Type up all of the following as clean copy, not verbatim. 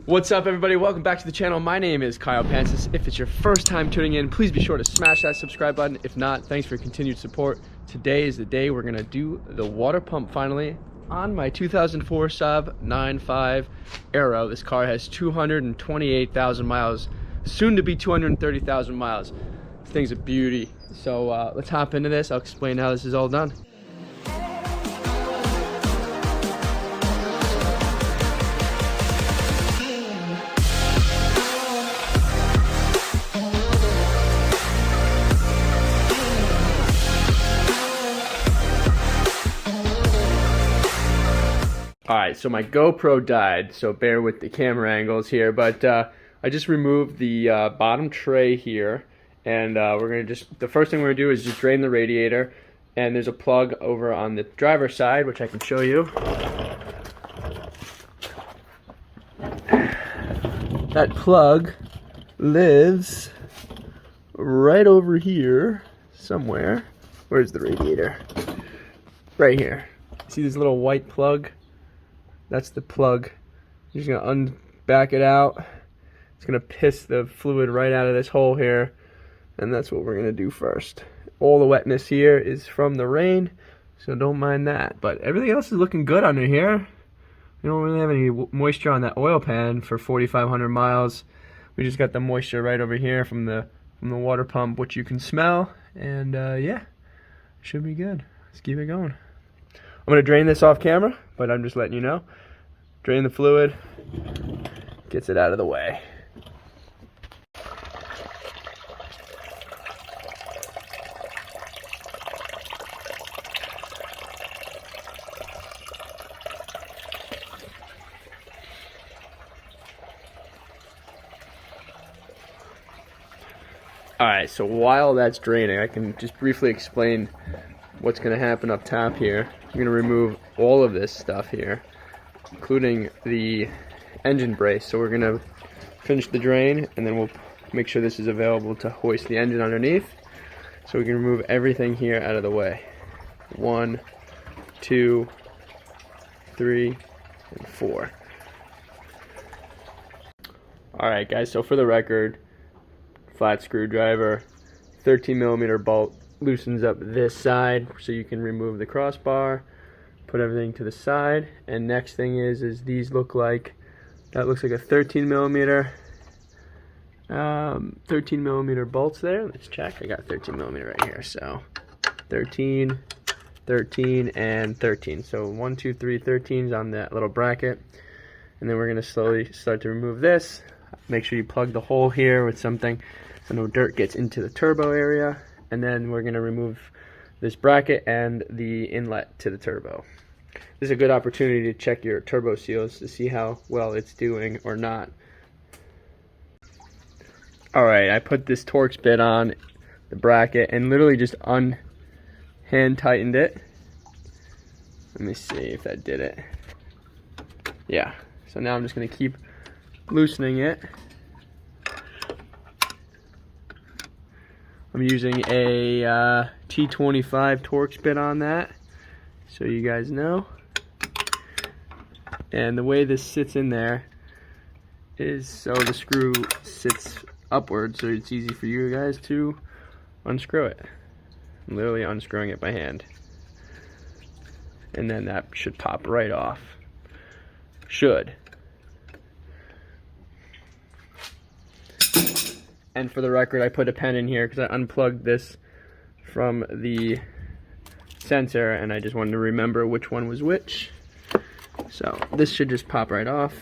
What's up, everybody? Welcome back to the channel. My name is Kyle Pancis. If it's your first time tuning in, please be sure to smash that subscribe button. If not, thanks for your continued support. Today is the day we're gonna do the water pump finally on my 2004 Saab 9.5 Aero. This car has 228,000 miles, soon to be 230,000 miles. This thing's a beauty. So let's hop into this. I'll explain how this is all done. Alright, so my GoPro died, so bear with the camera angles here, but I just removed the bottom tray here, and we're going to the first thing we're going to do is just drain the radiator, and there's a plug over on the driver's side, which I can show you. That plug lives right over here somewhere. Where's the radiator? Right here. See this little white plug? That's the plug. You're just gonna back it out. It's gonna piss the fluid right out of this hole here, and that's what we're gonna do first. All the wetness here is from the rain, so don't mind that. But everything else is looking good under here. We don't really have any moisture on that oil pan for 4,500 miles. We just got the moisture right over here from the water pump, which you can smell. And yeah, should be good. Let's keep it going. I'm gonna drain this off camera, but I'm just letting you know. Drain the fluid, gets it out of the way. Alright, so while that's draining, I can just briefly explain what's going to happen up top here. I'm going to remove all of this stuff here, including the engine brace. So we're going to finish the drain, and then we'll make sure this is available to hoist the engine underneath. So we can remove everything here out of the way. 1, 2, 3, and 4. Alright guys, so for the record, flat screwdriver, 13mm bolt loosens up this side so you can remove the crossbar, put everything to the side. And next thing is these look like, that looks like a 13mm bolts there. Let's check. I got 13mm right here, so 13, 13, and 13. So 1, 2, 3 13s on that little bracket. And then we're going to slowly start to remove this. Make sure you plug the hole here with something so no dirt gets into the turbo area. And then we're going to remove this bracket and the inlet to the turbo. This is a good opportunity to check your turbo seals to see how well it's doing or not. Alright, I put this Torx bit on the bracket and literally just hand tightened it. Let me see if that did it. Yeah, so now I'm just going to keep loosening it. I'm using a T25 Torx bit on that, so you guys know. And the way this sits in there is so the screw sits upwards, so it's easy for you guys to unscrew it. I'm literally unscrewing it by hand. And then that should pop right off. Should. And for the record, I put a pen in here because I unplugged this from the sensor and I just wanted to remember which one was which. So this should just pop right off.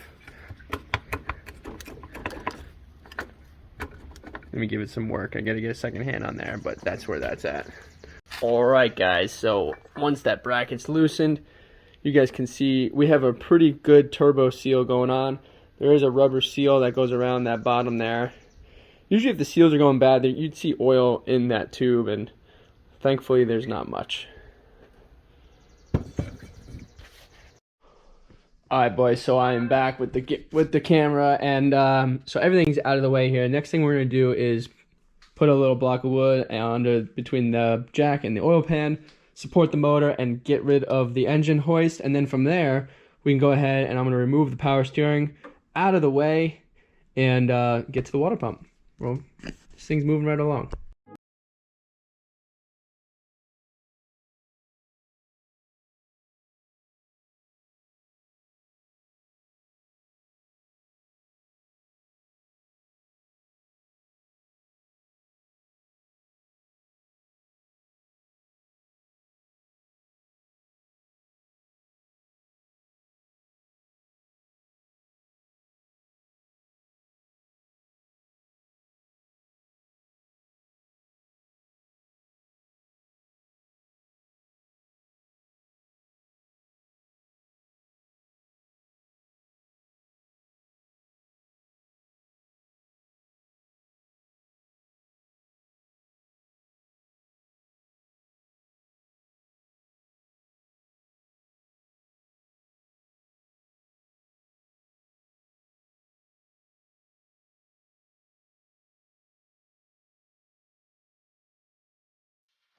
Let me give it some work. I gotta get a second hand on there, but that's where that's at. Alright guys, so once that bracket's loosened, you guys can see we have a pretty good turbo seal going on. There is a rubber seal that goes around that bottom there. Usually if the seals are going bad, you'd see oil in that tube, and thankfully there's not much. Alright boys, so I am back with the camera, and so everything's out of the way here. Next thing we're going to do is put a little block of wood between the jack and the oil pan, support the motor, and get rid of the engine hoist. And then from there, we can go ahead and I'm going to remove the power steering, out of the way and get to the water pump. Well, this thing's moving right along.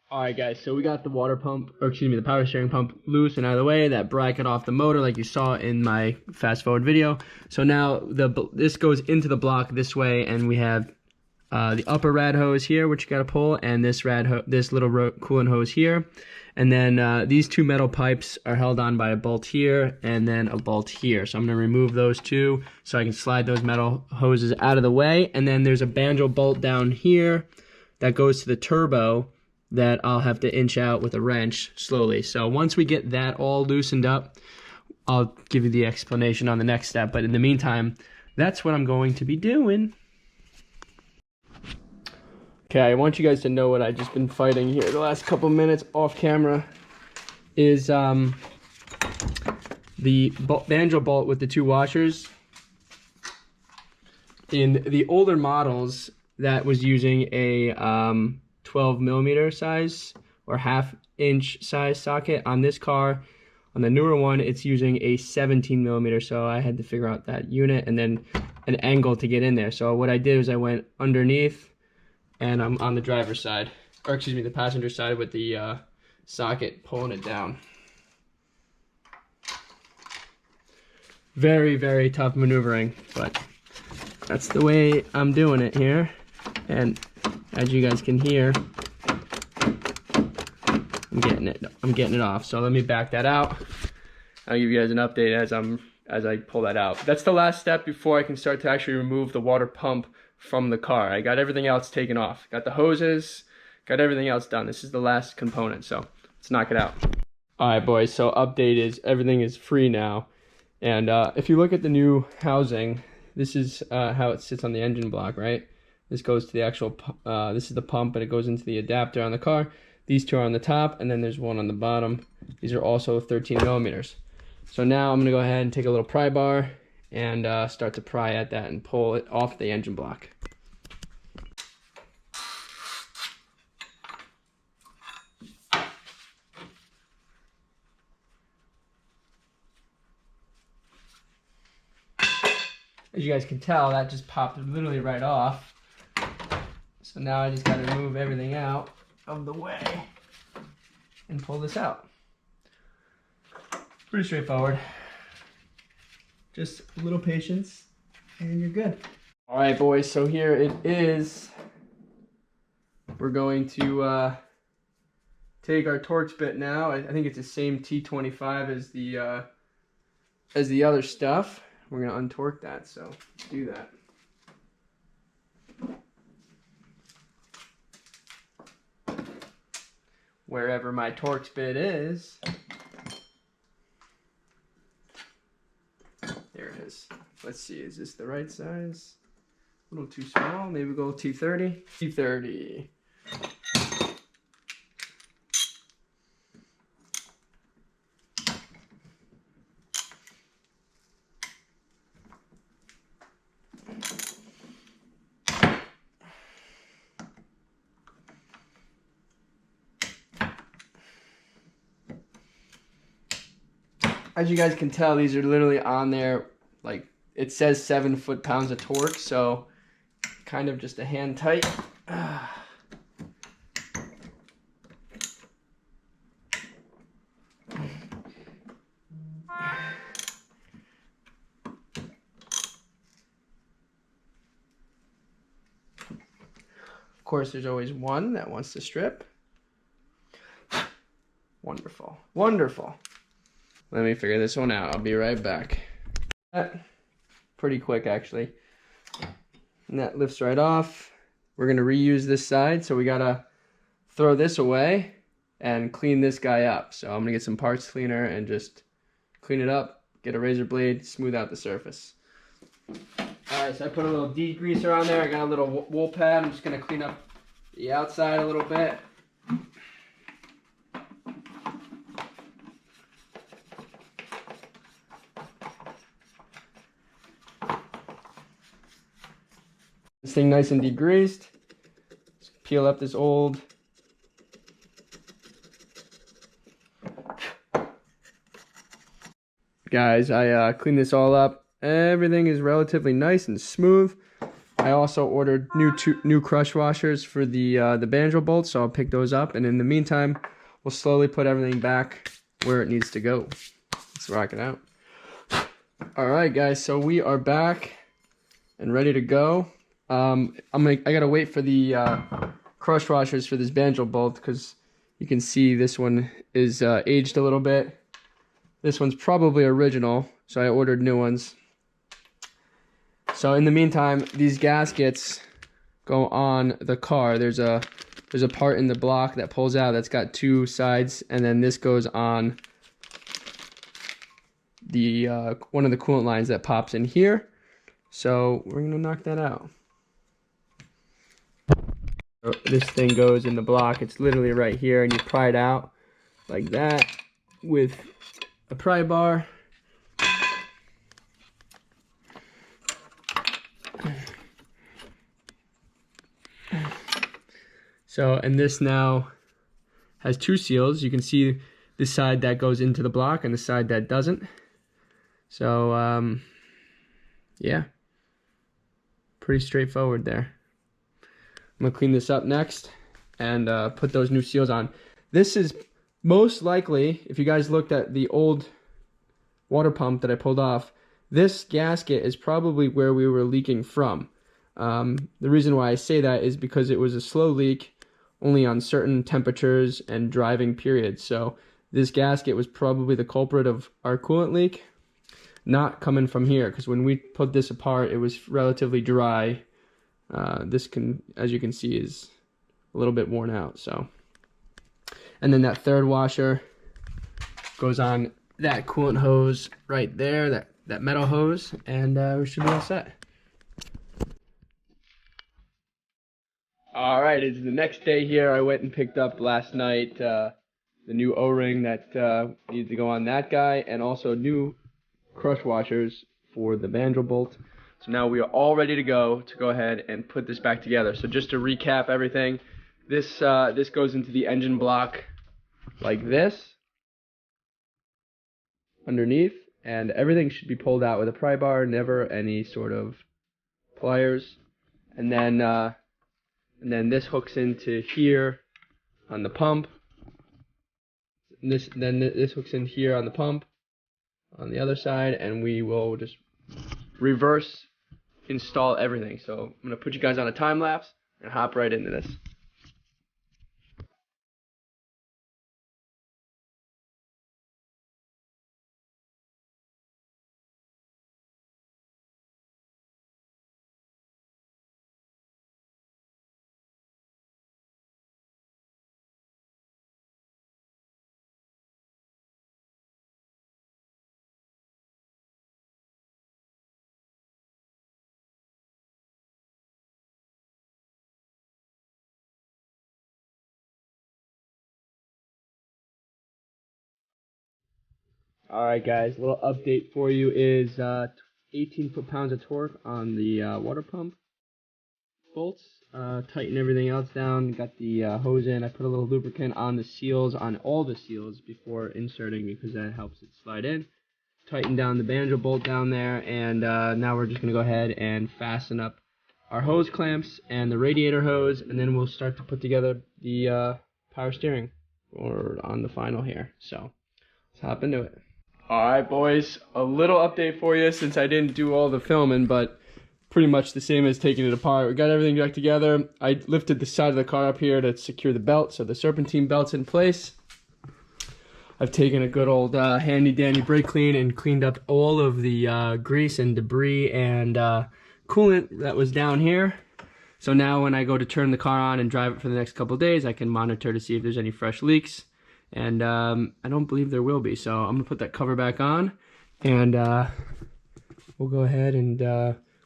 Alright guys, so we got the water pump, or excuse me, the power steering pump loose and out of the way. That bracket off the motor like you saw in my fast forward video. So now this goes into the block this way, and we have the upper rad hose here, which you gotta pull, and this little coolant hose here. And then these two metal pipes are held on by a bolt here and then a bolt here. So I'm gonna remove those two so I can slide those metal hoses out of the way. And then there's a banjo bolt down here that goes to the turbo that I'll have to inch out with a wrench slowly. So once we get that all loosened up, I'll give you the explanation on the next step. But in the meantime, that's what I'm going to be doing. Okay, I want you guys to know what I've just been fighting here the last couple minutes off camera is the banjo bolt with the two washers. In the older models, that was using a 12 millimeter size or half-inch size socket. On this car, on the newer one, it's using a 17 millimeter, so I had to figure out that unit and then an angle to get in there. So what I did was I went underneath, and I'm on the driver's side, or excuse me, the passenger side with the socket pulling it down. Very, very tough maneuvering, but that's the way I'm doing it here. And as you guys can hear, I'm getting it off. So let me back that out. I'll give you guys an update as I pull that out. That's the last step before I can start to actually remove the water pump from the car. I got everything else taken off. Got the hoses, got everything else done. This is the last component, so let's knock it out. All right, boys, so update is everything is free now. And if you look at the new housing, this is how it sits on the engine block, right? This goes to the actual, this is the pump, and it goes into the adapter on the car. These two are on the top, and then there's one on the bottom. These are also 13 millimeters. So now I'm gonna go ahead and take a little pry bar and start to pry at that and pull it off the engine block. As you guys can tell, that just popped literally right off. So now I just gotta move everything out of the way and pull this out. Pretty straightforward. Just a little patience and you're good. All right, boys, so here it is. We're going to take our Torx bit now. I think it's the same T25 as the other stuff. We're gonna untorque that, so let's do that. Wherever my Torx bit is. There it is. Let's see, is this the right size? A little too small, maybe go T30. T30. As you guys can tell, these are literally on there, like it says 7 foot-pounds of torque, so kind of just a hand tight. course, there's always one that wants to strip. Wonderful. Wonderful. Let me figure this one out. I'll be right back. Pretty quick, actually. And that lifts right off. We're going to reuse this side, so we got to throw this away and clean this guy up. So I'm going to get some parts cleaner and just clean it up, get a razor blade, smooth out the surface. Alright, so I put a little degreaser on there. I got a little wool pad. I'm just going to clean up the outside a little bit. This thing nice and degreased. Just peel up this old guys. I cleaned this all up. Everything is relatively nice and smooth. I also ordered new crush washers for the banjo bolts, so I'll pick those up. And in the meantime, we'll slowly put everything back where it needs to go. Let's rock it out. All right, guys. So we are back and ready to go. I gotta wait for the crush washers for this banjo bolt because you can see this one is aged a little bit. This one's probably original, so I ordered new ones. So in the meantime, these gaskets go on the car. There's a part in the block that pulls out that's got two sides, and then this goes on the one of the coolant lines that pops in here. So we're gonna knock that out. This thing goes in the block. It's literally right here, and you pry it out like that with a pry bar. So, and this now has two seals. You can see the side that goes into the block and the side that doesn't. So, yeah, pretty straightforward there. I'm gonna clean this up next and put those new seals on. This is most likely, if you guys looked at the old water pump that I pulled off, this gasket is probably where we were leaking from. The reason why I say that is because it was a slow leak only on certain temperatures and driving periods. So this gasket was probably the culprit of our coolant leak, not coming from here, because when we put this apart, it was relatively dry. This can, as you can see, is a little bit worn out. So, and then that third washer goes on that coolant hose right there, that metal hose, and we should be all set. All right, it's the next day here. I went and picked up last night the new O-ring that needed to go on that guy, and also new crush washers for the banjo bolt. So now we are all ready to go ahead and put this back together. So just to recap everything, this goes into the engine block like this underneath, and everything should be pulled out with a pry bar, never any sort of pliers. And then this hooks into here on the pump. This hooks in here on the pump on the other side, and we will just reverse install everything. So I'm gonna put you guys on a time lapse and hop right into this. Alright guys, a little update for you is 18 foot-pounds of torque on the water pump bolts. Tighten everything else down, got the hose in. I put a little lubricant on the seals, on all the seals before inserting, because that helps it slide in. Tighten down the banjo bolt down there, and now we're just going to go ahead and fasten up our hose clamps and the radiator hose, and then we'll start to put together the power steering on the final here. So let's hop into it. Alright boys, a little update for you since I didn't do all the filming, but pretty much the same as taking it apart. We got everything back together. I lifted the side of the car up here to secure the belt, so the serpentine belt's in place. I've taken a good old handy dandy brake clean and cleaned up all of the grease and debris and coolant that was down here. So now when I go to turn the car on and drive it for the next couple of days, I can monitor to see if there's any fresh leaks. And I don't believe there will be, so I'm gonna put that cover back on, and we'll go ahead and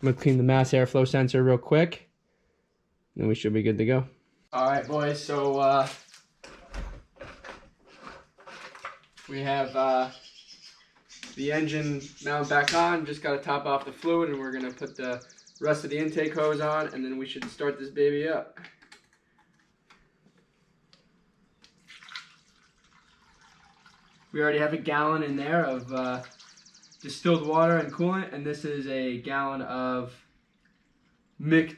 I'm gonna clean the mass airflow sensor real quick, and we should be good to go. All right, boys, so we have the engine mount back on. Just gotta top off the fluid, and we're gonna put the rest of the intake hose on, and then we should start this baby up. We already have a gallon in there of distilled water and coolant, and this is a gallon of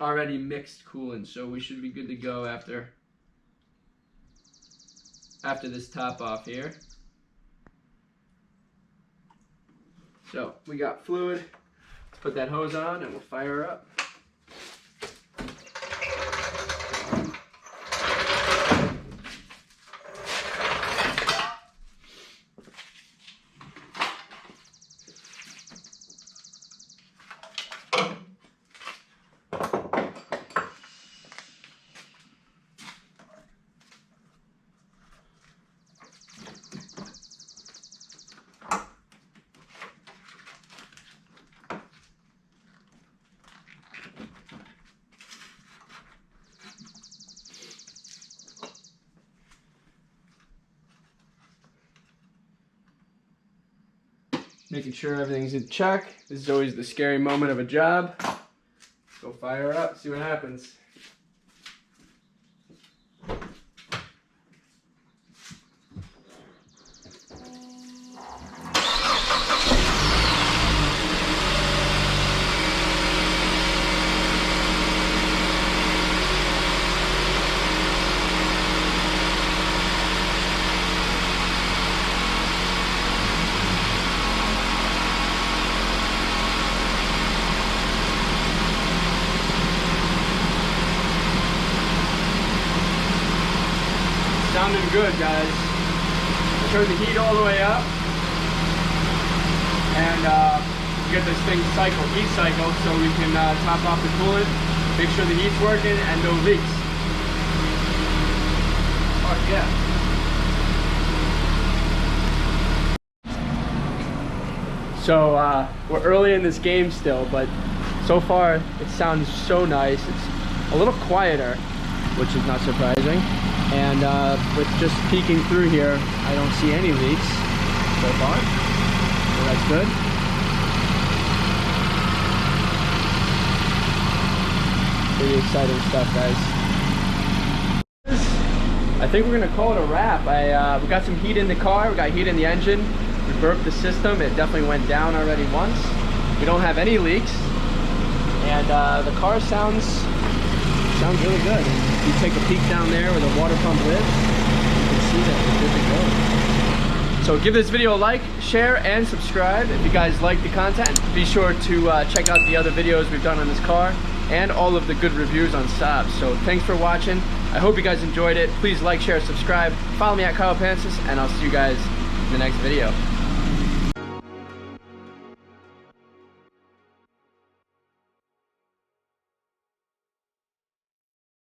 already mixed coolant, so we should be good to go after this top off here. So we got fluid. Let's put that hose on and we'll fire her up. Making sure everything's in check. This is always the scary moment of a job. Go fire it up, see what happens. Sounding good, guys. I turned the heat all the way up, and get this thing heat cycled, so we can top off the coolant, make sure the heat's working, and no leaks. Oh yeah. So we're early in this game still, but so far it sounds so nice. It's a little quieter, which is not surprising. And with just peeking through here, I don't see any leaks so far, so that's good. Pretty exciting stuff, guys. I think we're gonna call it a wrap. We got some heat in the car, we got heat in the engine, we burped the system, it definitely went down already once. We don't have any leaks, and the car sounds really good. If you take a peek down there where the water pump lives, you can see that we're good to go. So give this video a like, share, and subscribe. If you guys like the content, be sure to check out the other videos we've done on this car and all of the good reviews on Saab. So thanks for watching. I hope you guys enjoyed it. Please like, share, subscribe. Follow me at Pancis, and I'll see you guys in the next video.